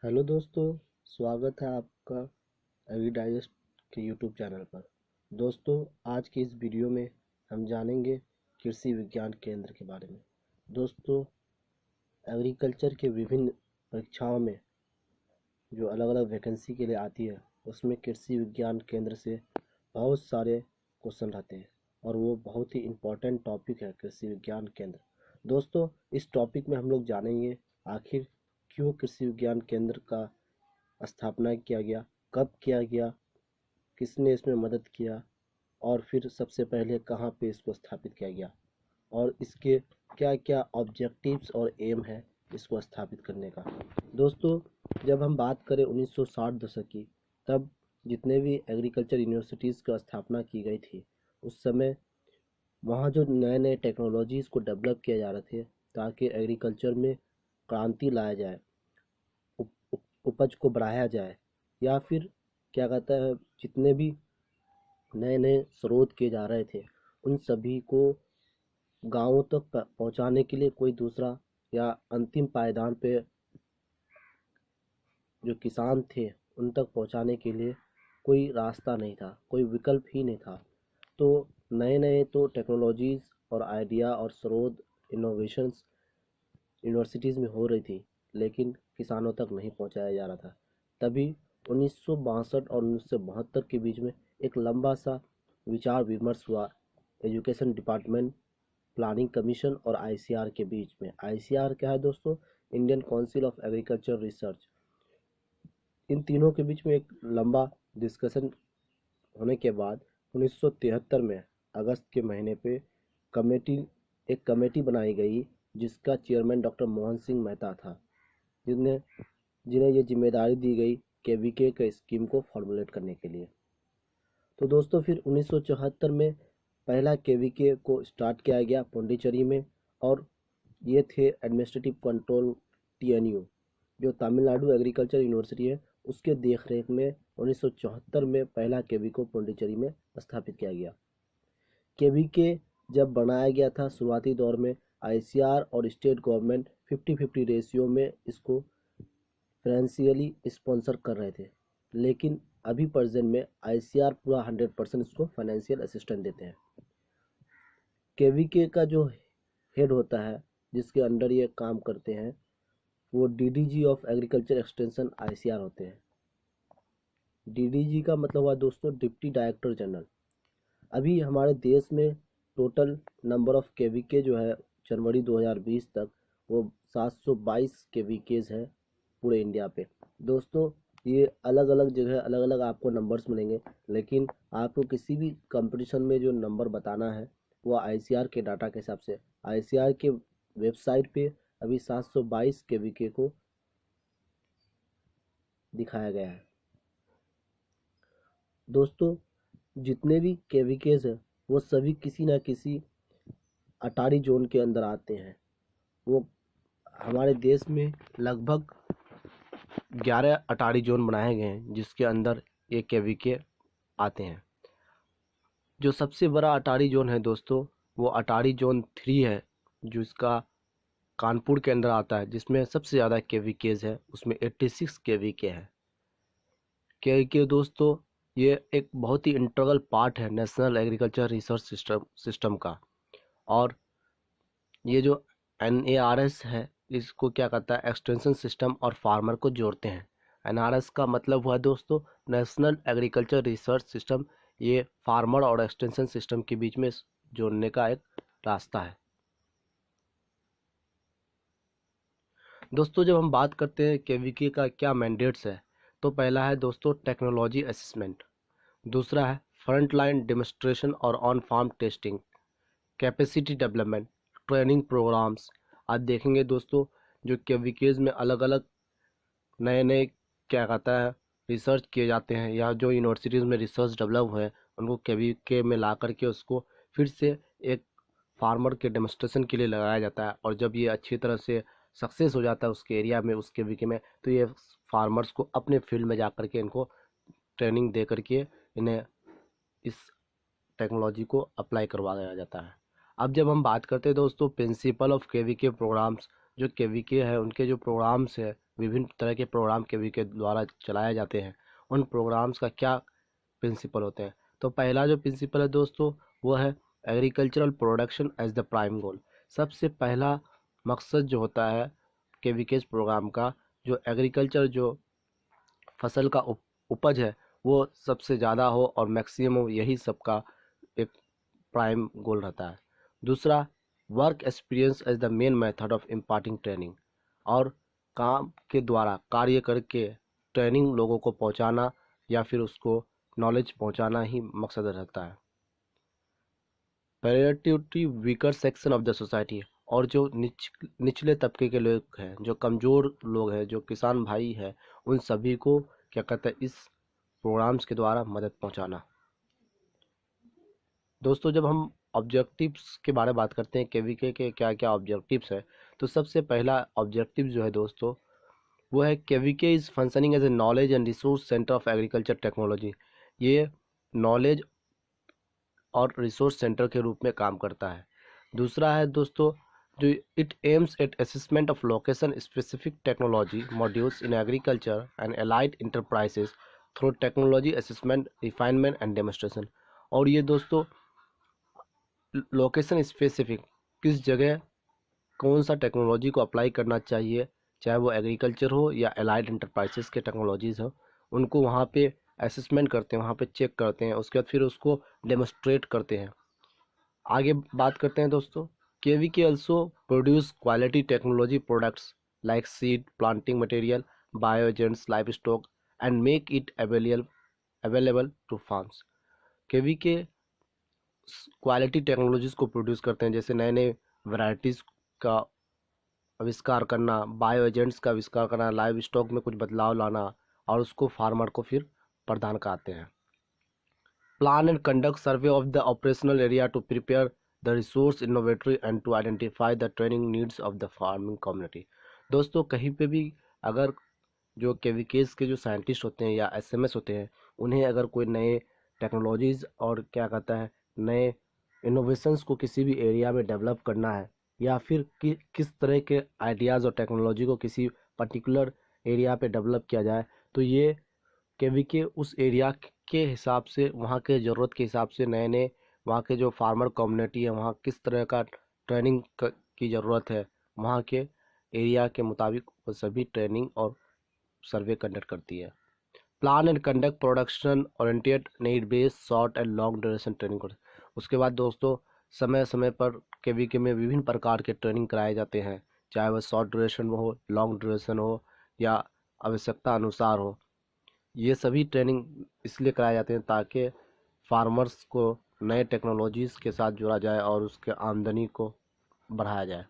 Hello दोस्तों, स्वागत है आपका एग्री डाइजेस्ट के यूट्यूब चैनल पर। दोस्तों, आज की इस वीडियो में हम जानेंगे कृषि विज्ञान केंद्र के बारे में। दोस्तों, एग्रीकल्चर के विभिन्न परीक्षाओं में जो अलग अलग वैकेंसी के लिए आती है, उसमें कृषि विज्ञान केंद्र से बहुत सारे क्वेश्चन रहते हैं और वो बहुत ही इम्पोर्टेंट टॉपिक है कृषि विज्ञान केंद्र। दोस्तों, इस टॉपिक में हम लोग जानेंगे आखिर क्यों कृषि विज्ञान केंद्र का स्थापना किया गया, कब किया गया, किसने इसमें मदद किया और फिर सबसे पहले कहाँ पे इसको स्थापित किया गया और इसके क्या क्या ऑब्जेक्टिव्स और एम है इसको स्थापित करने का। दोस्तों, जब हम बात करें 1960 दशक की, तब जितने भी एग्रीकल्चर यूनिवर्सिटीज़ का स्थापना की गई थी, उस समय वहाँ जो नए नए टेक्नोलॉजीज़ को डेवलप किया जा रहे थे ताकि एग्रीकल्चर में क्रांति लाया जाए, उपज को बढ़ाया जाए, या फिर क्या कहता है, जितने भी नए नए स्रोत किए जा रहे थे उन सभी को गांवों तक पहुंचाने के लिए कोई दूसरा या अंतिम पायदान पे जो किसान थे उन तक पहुंचाने के लिए कोई रास्ता नहीं था, कोई विकल्प ही नहीं था। तो नए नए तो टेक्नोलॉजीज़ और आइडिया और स्रोत इनोवेशंस यूनिवर्सिटीज़ में हो रही थी, लेकिन किसानों तक नहीं पहुंचाया जा रहा था। तभी 1962 और 1972 के बीच में एक लंबा सा विचार विमर्श हुआ एजुकेशन डिपार्टमेंट, प्लानिंग कमीशन और आईसीआर के बीच में। आईसीआर क्या है दोस्तों? Indian council of agriculture research. इन तीनों के बीच में एक लंबा डिस्कशन होने के बाद 1973 में अगस्त के महीने पे कमेटी एक कमेटी बनाई गई, जिसका चेयरमैन डॉक्टर मोहन सिंह मेहता था, जिन्हें जिन्हें ये जिम्मेदारी दी गई केवीके के स्कीम को फॉर्मुलेट करने के लिए। तो दोस्तों, फिर 1974 में पहला केवीके को स्टार्ट किया गया पौंडीचेरी में, और ये थे एडमिनिस्ट्रेटिव कंट्रोल टीएनयू, जो तमिलनाडु एग्रीकल्चर यूनिवर्सिटी है, उसके देखरेख में 1974 में पहला केवी को पौंडीचेरी में स्थापित किया गया। केवीके जब बनाया गया था शुरुआती दौर में आईसीआर और स्टेट गवर्नमेंट 50-50 रेशियो में इसको फाइनेंशियली स्पॉन्सर कर रहे थे, लेकिन अभी प्रेजेंट में आईसीआर पूरा 100% इसको फाइनेंशियल असिस्टेंस देते हैं। केवीके का जो हेड होता है, जिसके अंडर ये काम करते हैं, वो DDG of agriculture extension ICR होते हैं। डीडीजी का मतलब हुआ दोस्तों डिप्टी डायरेक्टर जनरल। अभी हमारे देश में टोटल नंबर ऑफ केवीके जो है जनवरी 2020 तक वो 722 केवीकेज है पूरे इंडिया पे। दोस्तों, ये अलग अलग जगह अलग अलग आपको नंबर्स मिलेंगे, लेकिन आपको किसी भी कंपटीशन में जो नंबर बताना है वो आईसीआर के डाटा के हिसाब से आईसीआर के वेबसाइट पे अभी 722 केवीके को दिखाया गया है। दोस्तों, जितने भी केवीकेज हैं वो सभी किसी ना किसी अटारी जोन के अंदर आते हैं। वो हमारे देश में लगभग 11 अटारी जोन बनाए गए हैं, जिसके अंदर ये केवीके आते हैं। जो सबसे बड़ा अटारी जोन है दोस्तों, वो अटारी जोन 3 है, जो इसका कानपुर के अंदर आता है, जिसमें सबसे ज़्यादा केवीकेज है, उसमें 86 केवीके है। केवीके दोस्तों, ये एक बहुत ही इंटीग्रल पार्ट है नेशनल एग्रीकल्चर रिसर्च सिस्टम का। और ये जो एनएआरएस है, इसको क्या करता है, एक्सटेंशन सिस्टम और फार्मर को जोड़ते हैं। एनआरएस का मतलब हुआ दोस्तों नेशनल एग्रीकल्चर रिसर्च सिस्टम। ये फार्मर और एक्सटेंशन सिस्टम के बीच में जोड़ने का एक रास्ता है। दोस्तों, जब हम बात करते हैं केवीके का क्या मैंडेट्स है, तो पहला है दोस्तों टेक्नोलॉजी असेसमेंट, दूसरा है फ्रंट लाइन डेमोन्स्ट्रेशन और on farm testing, capacity development, training programs. आज देखेंगे दोस्तों, जो केवीकेज में अलग अलग नए नए क्या कहता है रिसर्च किए जाते हैं, या जो यूनिवर्सिटीज़ में रिसर्च डेवलप हुए हैं उनको केवीके में ला करके उसको फिर से एक फार्मर के डेमोन्स्ट्रेशन के लिए लगाया जाता है। और जब ये अच्छी तरह से सक्सेस हो जाता है उसके एरिया में, उस केवीके में, तो ये फार्मर्स को अपने फील्ड में जा करके इनको ट्रेनिंग दे करके इन्हें इस टेक्नोलॉजी को अप्लाई करवाया जाता है। अब जब हम बात करते हैं दोस्तों प्रिंसिपल ऑफ केवीके प्रोग्राम्स, जो केवीके है उनके जो प्रोग्राम्स है विभिन्न तरह के प्रोग्राम केवी के द्वारा चलाए जाते हैं, उन प्रोग्राम्स का क्या प्रिंसिपल होते हैं। तो पहला जो प्रिंसिपल है दोस्तों वो है agricultural production as the prime goal. सबसे पहला मकसद जो होता है केवीकेज प्रोग्राम का, जो एग्रीकल्चर जो फसल का उपज है वो सबसे ज़्यादा हो और मैक्सिमम, यही सबका एक प्राइम गोल रहता है। दूसरा, work experience as the main method of imparting training, और काम के द्वारा कार्य करके ट्रेनिंग लोगों को पहुंचाना या फिर उसको नॉलेज पहुंचाना ही मकसद रहता है। पैरेटिव weaker section of the society, और जो निचले तबके के लोग हैं, जो कमज़ोर लोग हैं, जो किसान भाई हैं, उन सभी को क्या कहते हैं इस प्रोग्राम्स के द्वारा मदद पहुंचाना। दोस्तों जब हम ऑब्जेक्टिव्स के बारे में बात करते हैं केवीके के क्या क्या ऑब्जेक्टिव्स है, तो सबसे पहला ऑब्जेक्टिव जो है दोस्तों वो है KVK is functioning as a knowledge and resource centre of agriculture technology. ये नॉलेज और रिसोर्स सेंटर के रूप में काम करता है। दूसरा है दोस्तों जो it aims at assessment of location specific technology modules in agriculture and allied enterprises through technology assessment, refinement and demonstration. और ये दोस्तों लोकेशन स्पेसिफिक, किस जगह कौन सा टेक्नोलॉजी को अप्लाई करना चाहिए, चाहे वो एग्रीकल्चर हो या एलाइड इंटरप्राइजेस के टेक्नोलॉजीज़ हो, उनको वहाँ पे असेसमेंट करते हैं, वहाँ पे चेक करते हैं, उसके बाद फिर उसको डेमोस्ट्रेट करते हैं। आगे बात करते हैं दोस्तों, KVK also produce quality technology products like seed, planting material, bio agents, livestock and make it available to farms. KVK quality technologies को प्रोड्यूस करते हैं, जैसे नए नए वैरायटीज़ का आविष्कार करना, बायो एजेंट्स का आविष्कार करना, लाइव स्टॉक में कुछ बदलाव लाना और उसको फार्मर को फिर प्रदान कराते हैं। Plan and conduct survey of the operational area to prepare the resource inventory and to identify the training needs of the farming community. दोस्तों कहीं पे भी अगर जो केवीकेज के जो साइंटिस्ट होते हैं या एसएमएस होते हैं, उन्हें अगर कोई नए टेक्नोलॉजीज़ और क्या कहता है नए इनोवेशंस को किसी भी एरिया में डेवलप करना है, या फिर किस तरह के आइडियाज़ और टेक्नोलॉजी को किसी पर्टिकुलर एरिया पे डेवलप किया जाए, तो ये केवीके उस एरिया के हिसाब से, वहाँ के ज़रूरत के हिसाब से नए नए वहाँ के जो फार्मर कम्युनिटी है वहाँ किस तरह का ट्रेनिंग की ज़रूरत है, वहाँ के एरिया के मुताबिक वो सभी ट्रेनिंग और सर्वे कंडक्ट करती है। Plan and conduct production oriented need based short and long duration training. उसके बाद दोस्तों समय समय पर केवीके में विभिन्न प्रकार के ट्रेनिंग कराए जाते हैं, चाहे वह शॉर्ट ड्यूरेशन में हो, लॉन्ग ड्यूरेशन हो या आवश्यकता अनुसार हो। ये सभी ट्रेनिंग इसलिए कराए जाते हैं ताकि फार्मर्स को नए टेक्नोलॉजीज़ के साथ जोड़ा जाए और उसके आमदनी को बढ़ाया जाए।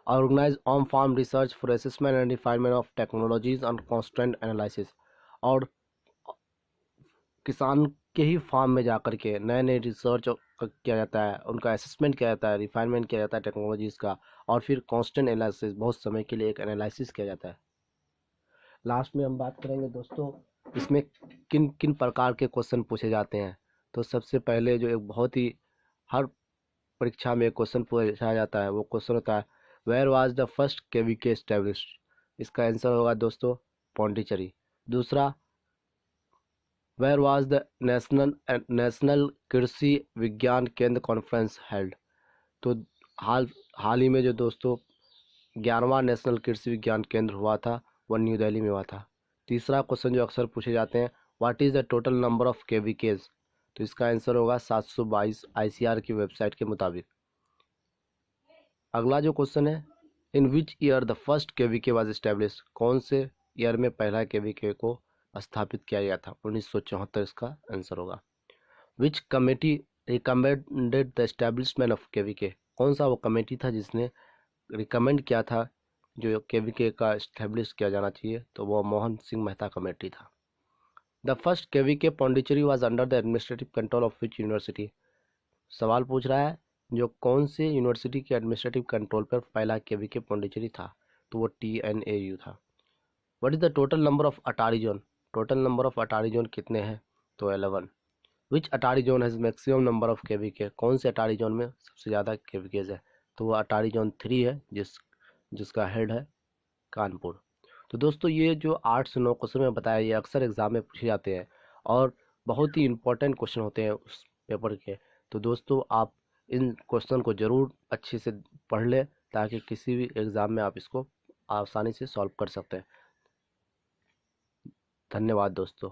Organise on farm research for assessment and refinement of technologies on constant analysis, और किसान के ही फार्म में जाकर के नए नए रिसर्च किया जाता है, उनका असेसमेंट किया जाता है, रिफाइनमेंट किया जाता है टेक्नोलॉजीज़ का, और फिर कांस्टेंट एनालिसिस, बहुत समय के लिए एक एनालिसिस किया जाता है। लास्ट में हम बात करेंगे दोस्तों इसमें किन किन प्रकार के क्वेश्चन पूछे जाते हैं। तो सबसे पहले जो एक बहुत ही हर परीक्षा में क्वेश्चन पूछा जाता है वो क्वेश्चन होता है where was the first KVK established. इसका आंसर होगा दोस्तों पौंडीचेरी। दूसरा, वेयर वाज द नेशनल कृषि विज्ञान केंद्र कॉन्फ्रेंस हेल्ड। तो हाल ही में जो दोस्तों 11वां नेशनल कृषि विज्ञान केंद्र हुआ था वह न्यू दिल्ली में हुआ था। तीसरा क्वेश्चन जो अक्सर पूछे जाते हैं, what is the total number of केवीकेज। तो इसका आंसर होगा 722 आईसीआर की वेबसाइट के मुताबिक। अगला जो क्वेश्चन है, in which year the first KVK was establish. कौन से ईयर में पहला केवीके को स्थापित किया गया था। 1974 इसका आंसर होगा। विच committee recommended the establishment of KVK. कौन सा वो कमेटी था जिसने रिकमेंड किया था जो केवीके का इस्टेब्लिश किया जाना चाहिए, तो वो मोहन सिंह मेहता कमेटी था। The first KVK Pondicherry was under the administrative control of which university. सवाल पूछ रहा है जो कौन से यूनिवर्सिटी के एडमिनिस्ट्रेटिव कंट्रोल पर पहला केवीके पौंडीचेरी था, तो वो TNAU था। What is the total number of ATARI zone. Total number of ATARI zone कितने हैं, तो 11। Which ATARI zone has maximum number of KVK. कौन से अटारी जोन में सबसे ज़्यादा केवीकेज है, तो वो अटारी जोन 3 है जिसका हेड है कानपुर। तो दोस्तों ये जो 8 से 9 क्वेश्चन मैं बताया ये अक्सर एग्ज़ाम में पूछे जाते हैं और बहुत ही इंपॉर्टेंट क्वेश्चन होते हैं उस पेपर के। तो दोस्तों आप इन क्वेश्चन को ज़रूर अच्छे से पढ़ लें ताकि किसी भी एग्ज़ाम में आप इसको आसानी से सॉल्व कर सकते हैं। धन्यवाद दोस्तों।